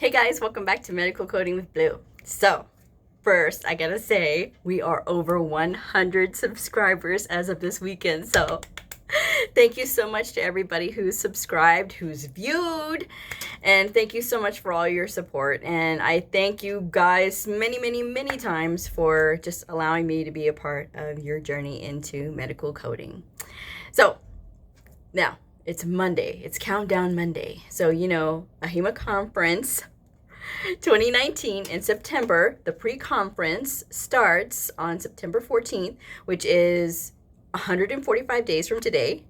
Hey guys, welcome back to Medical Coding with Blue. So, first, I gotta say, we are over 100 subscribers as of this weekend. So, thank you so much to everybody who's subscribed, who's viewed, and thank you so much for all your support. And I thank you guys many times for just allowing me to be a part of your journey into medical coding. So, now, it's Monday. It's Countdown Monday. So, AHIMA Conference 2019 in September. The pre-conference starts on September 14th, which is 145 days from today.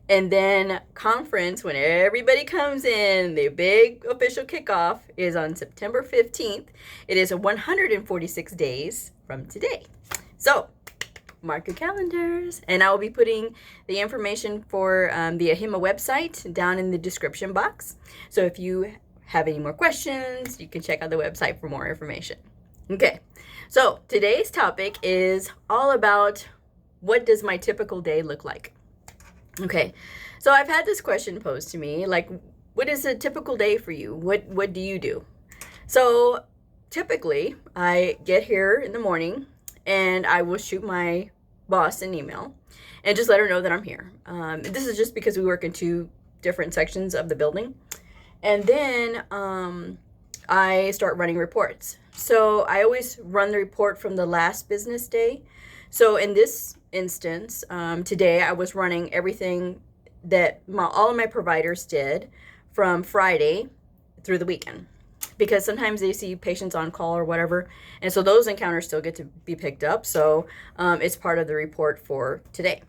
And then conference, when everybody comes in, the big official kickoff is on September 15th. It is 146 days from today. So, mark your calendars, and I will be putting the information for the AHIMA website down in the description box. So if you have any more questions, you can check out the website for more information. Okay, so today's topic is all about what does my typical day look like? Okay, so I've had this question posed to me, like, what is a typical day for you? What do you do? So typically, I get here in the morning, and I will shoot my boss an email and just let her know that I'm here. This is just because we work in two different sections of the building. And then I start running reports. So I always run the report from the last business day. So in this instance, today I was running everything that all of my providers did from Friday through the weekend, because sometimes they see patients on call or whatever, and so those encounters still get to be picked up. So it's part of the report for today.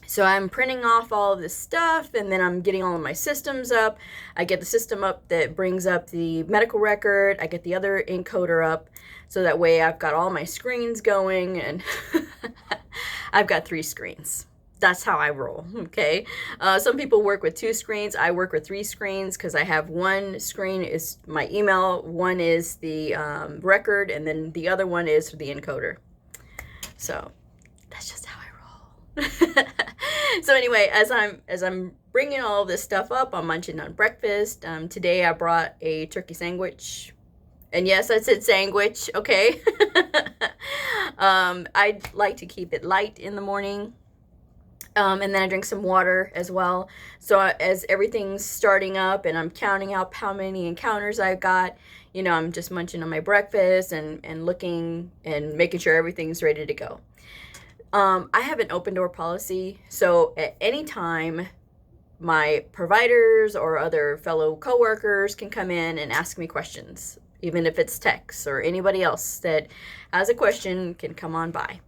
So I'm printing off all of this stuff, and then I'm getting all of my systems up. I get the system up that brings up the medical record. I get the other encoder up, so that way I've got all my screens going, and I've got 3 screens. That's how I roll, okay? Some people work with 2 screens. I work with 3 screens because I have one screen is my email, one is the record, and then the other one is the encoder. So that's just how I roll. So anyway, as I'm bringing all this stuff up, I'm munching on breakfast. Today I brought a turkey sandwich. And yes, I said sandwich, okay? I like to keep it light in the morning. And then I drink some water as well. So as everything's starting up and I'm counting up how many encounters I've got, I'm just munching on my breakfast and looking and making sure everything's ready to go. I have an open door policy. So at any time, my providers or other fellow coworkers can come in and ask me questions, even if it's techs or anybody else that has a question can come on by.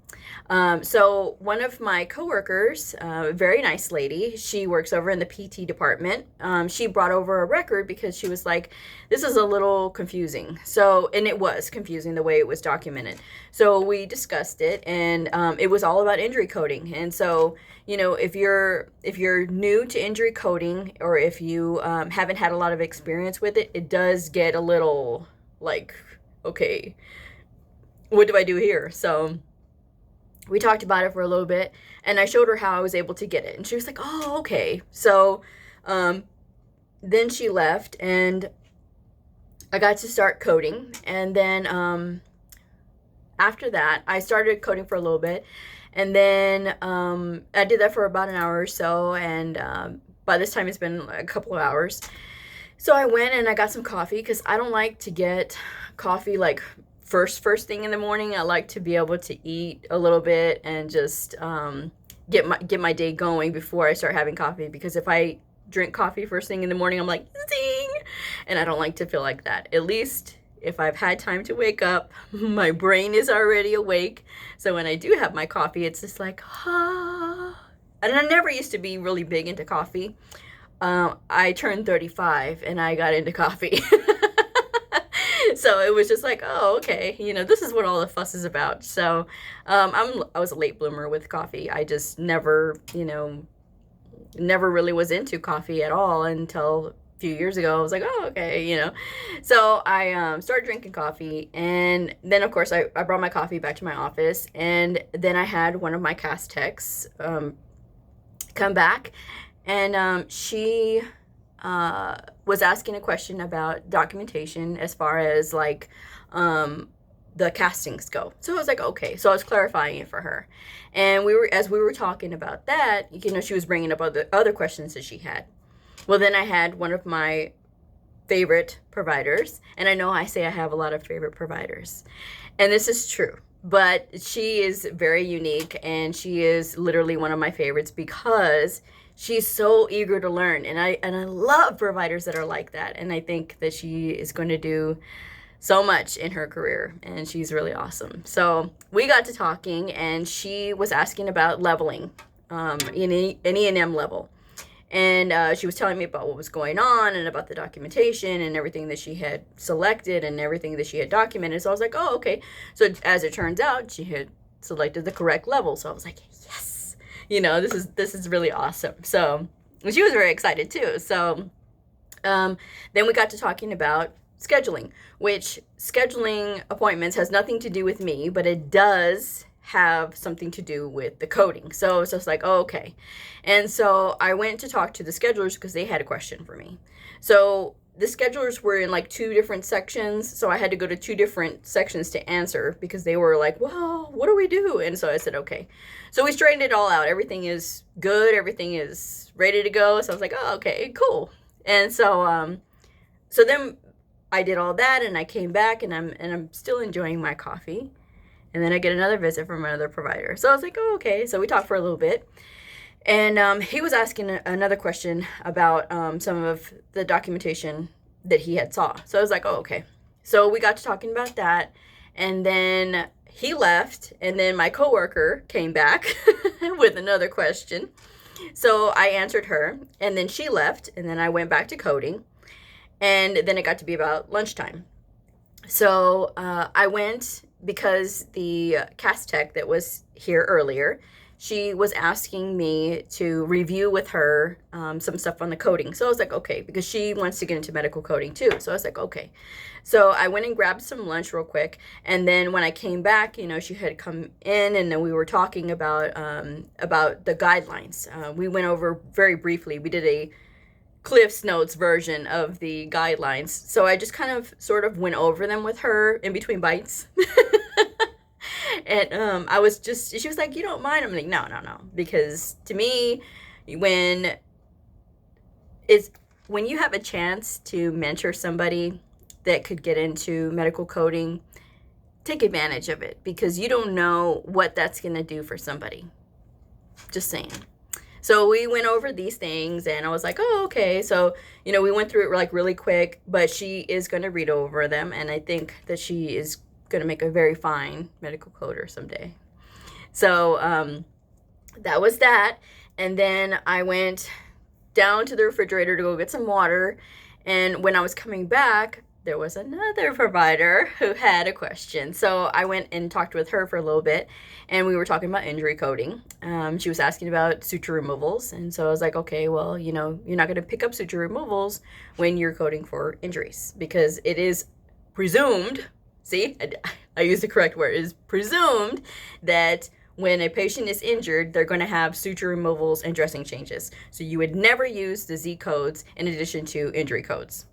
So one of my coworkers, a very nice lady, she works over in the PT department. She brought over a record because she was like, this is a little confusing. So, and it was confusing the way it was documented. So we discussed it, and it was all about injury coding. And so, if you're new to injury coding, or if you haven't had a lot of experience with it, it does get a little like, okay, what do I do here? So we talked about it for a little bit, and I showed her how I was able to get it, and she was like, oh, okay. So then she left, and I got to start coding, and then after that I started coding for a little bit, and then I did that for about an hour or so, and by this time it's been a couple of hours. So I went and I got some coffee, because I don't like to get coffee like first thing in the morning. I like to be able to eat a little bit and just get my day going before I start having coffee, because if I drink coffee first thing in the morning, I'm like, zing, and I don't like to feel like that. At least if I've had time to wake up, my brain is already awake. So when I do have my coffee, it's just like, ah. And I never used to be really big into coffee. I turned 35 and I got into coffee. So it was just like, oh, okay, this is what all the fuss is about. So I was a late bloomer with coffee. I just never really was into coffee at all until a few years ago. I was like, oh, okay, So I started drinking coffee, and then, of course, I brought my coffee back to my office, and then I had one of my cast techs come back, and she was asking a question about documentation as far as like the castings go. So I was like, okay. So I was clarifying it for her, and as we were talking about that, you know, she was bringing up other questions that she had. Well, then I had one of my favorite providers, and I know I say I have a lot of favorite providers, and this is true, but she is very unique, and she is literally one of my favorites because she's so eager to learn, and I love providers that are like that, and I think that she is going to do so much in her career, and she's really awesome. So we got to talking, and she was asking about leveling in an E&M level. And she was telling me about what was going on and about the documentation and everything that she had selected and everything that she had documented. So I was like, oh, okay. So as it turns out, she had selected the correct level. So I was like, yes, you know, this is really awesome. So she was very excited too. So then we got to talking about scheduling, which scheduling appointments has nothing to do with me, but it does have something to do with the coding. So it's just like, oh, okay. And so I went to talk to the schedulers because they had a question for me. So the schedulers were in like 2 different sections. So I had to go to 2 different sections to answer because they were like, well, what do we do? And so I said, okay. So we straightened it all out. Everything is good. Everything is ready to go. So I was like, oh, okay, cool. And so, so then I did all that, and I came back, and I'm still enjoying my coffee. And then I get another visit from another provider. So I was like, oh, okay. So we talked for a little bit. And he was asking another question about some of the documentation that he had saw. So I was like, oh, okay. So we got to talking about that. And then he left. And then my coworker came back with another question. So I answered her. And then she left. And then I went back to coding. And then it got to be about lunchtime. So I went because the cast tech that was here earlier, she was asking me to review with her some stuff on the coding. So I was like, okay, because she wants to get into medical coding too. So I was like, okay. So I went and grabbed some lunch real quick. And then when I came back, you know, she had come in, and then we were talking about the guidelines. We went over very briefly. We did a Cliff's Notes version of the guidelines. So I just kind of sort of went over them with her in between bites. And she was like, you don't mind? I'm like, no. Because to me, when you have a chance to mentor somebody that could get into medical coding, take advantage of it, because you don't know what that's going to do for somebody. Just saying. So we went over these things, and I was like, oh, okay. So, you know, we went through it like really quick, but she is going to read over them. And I think that she is going to make a very fine medical coder someday. So that was that. And then I went down to the refrigerator to go get some water. And when I was coming back, there was another provider who had a question. So I went and talked with her for a little bit, and we were talking about injury coding. She was asking about suture removals. And so I was like, okay, well, you know, you're not going to pick up suture removals when you're coding for injuries, because it is presumed, see, I used the correct word, it is presumed that when a patient is injured, they're going to have suture removals and dressing changes. So you would never use the Z codes in addition to injury codes.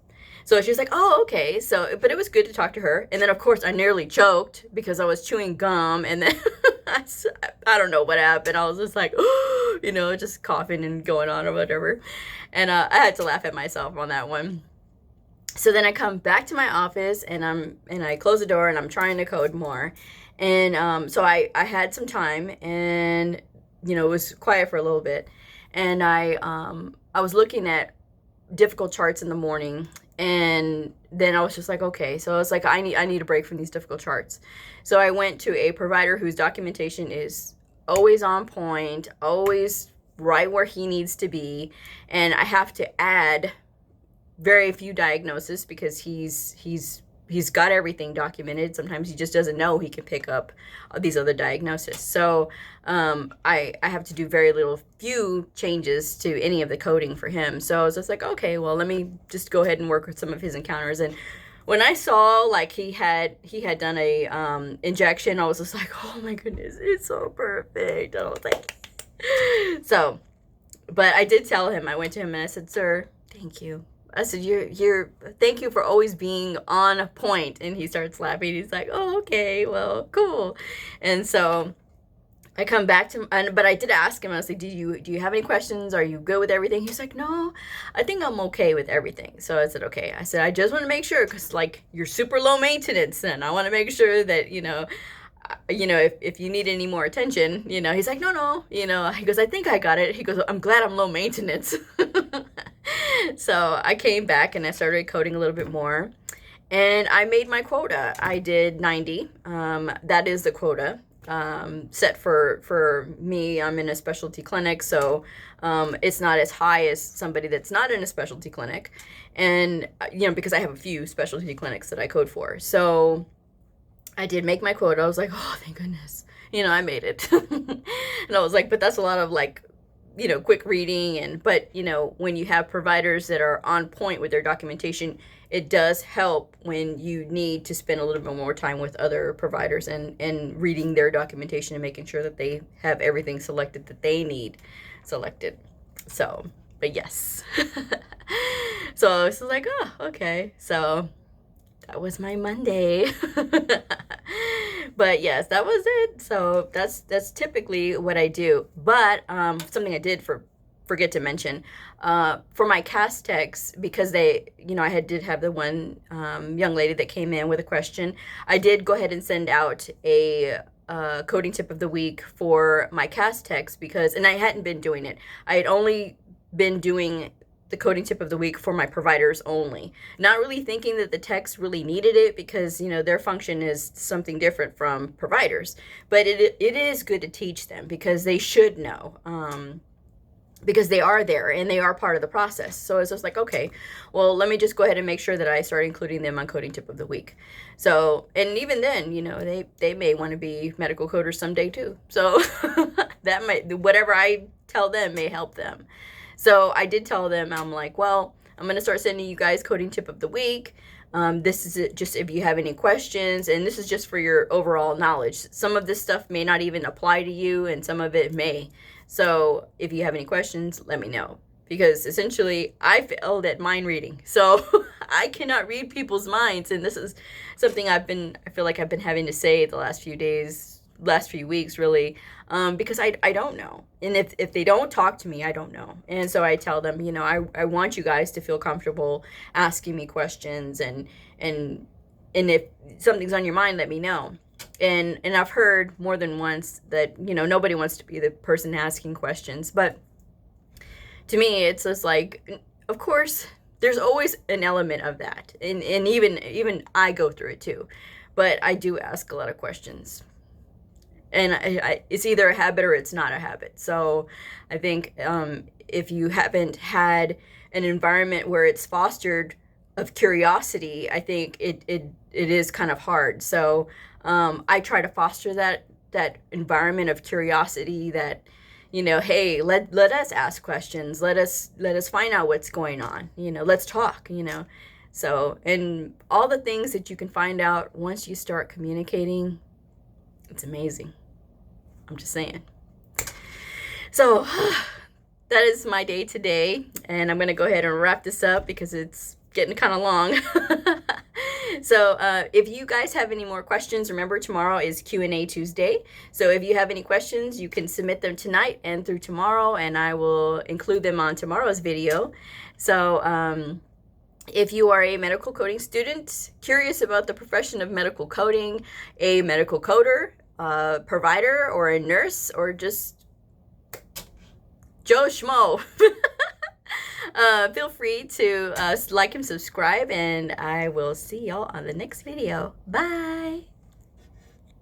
So she was like, oh, okay. So, but it was good to talk to her. And then, of course, I nearly choked because I was chewing gum. And then I don't know what happened. I was just like, you know, just coughing and going on or whatever. And I had to laugh at myself on that one. So then I come back to my office, and I close the door, and I'm trying to code more. And so I had some time, and, you know, it was quiet for a little bit. And I was looking at difficult charts in the morning. And then I was just like, okay. So I was like, I need a break from these difficult charts. So I went to a provider whose documentation is always on point, always right where he needs to be. And I have to add very few diagnoses because he's got everything documented. Sometimes he just doesn't know he can pick up these other diagnoses. So I have to do very few changes to any of the coding for him. So I was just like, okay, well, let me just go ahead and work with some of his encounters. And when I saw like he had done a injection, I was just like, oh my goodness, it's so perfect. And I was like, so, but I did tell him, I went to him and I said, sir, thank you. I said, thank you for always being on point. And he starts laughing. He's like, oh, okay, well, cool. And so I come back to him, but I did ask him. I was like, do you have any questions? Are you good with everything? He's like, no, I think I'm okay with everything. So I said, okay. I said, I just want to make sure, because like you're super low maintenance, and I want to make sure that if you need any more attention, he's like, no, he goes, I think I got it. He goes, I'm glad I'm low maintenance. So I came back and I started coding a little bit more, and I made my quota. I did 90. That is the quota set for me. I'm in a specialty clinic, so it's not as high as somebody that's not in a specialty clinic, and because I have a few specialty clinics that I code for. So I did make my quota. I was like, oh, thank goodness, I made it. And I was like, but that's a lot of like, quick reading, but when you have providers that are on point with their documentation, it does help when you need to spend a little bit more time with other providers and reading their documentation and making sure that they have everything selected that they need selected. So, but yes. So I was like, oh, okay. So that was my Monday. But yes, that was it. So that's typically what I do. But something I did forget to mention, for my cast techs, because they, I did have the one young lady that came in with a question. I did go ahead and send out a coding tip of the week for my cast techs, and I hadn't been doing it. I had only been doing the coding tip of the week for my providers only, not really thinking that the techs really needed it, because their function is something different from providers. But it is good to teach them, because they should know, because they are there and they are part of the process. So it's just like, okay, well, let me just go ahead and make sure that I start including them on coding tip of the week. So, and even then, they may want to be medical coders someday too. So that might, whatever I tell them may help them. So I did tell them, I'm like, well, I'm going to start sending you guys coding tip of the week. This is it, just if you have any questions, and this is just for your overall knowledge. Some of this stuff may not even apply to you, and some of it may. So if you have any questions, let me know, because essentially I failed at mind reading. So I cannot read people's minds. And this is something I feel like I've been having to say the last few weeks, really, because I don't know. And if they don't talk to me, I don't know. And so I tell them, I want you guys to feel comfortable asking me questions, and if something's on your mind, let me know. And I've heard more than once that, nobody wants to be the person asking questions. But to me, it's just like, of course, there's always an element of that. And even I go through it too. But I do ask a lot of questions. And it's either a habit or it's not a habit. So I think if you haven't had an environment where it's fostered of curiosity, I think it is kind of hard. So I try to foster that environment of curiosity, that, hey, let us ask questions. Let us find out what's going on. Let's talk, So, and all the things that you can find out once you start communicating, it's amazing. I'm just saying. So that is my day today, and I'm going to go ahead and wrap this up because it's getting kind of long. So if you guys have any more questions, remember tomorrow is Q&A Tuesday. So if you have any questions, you can submit them tonight and through tomorrow, and I will include them on tomorrow's video. So if you are a medical coding student, curious about the profession of medical coding, a medical coder, provider, or a nurse, or just Joe Schmo, feel free to like and subscribe, and I will see y'all on the next video. Bye.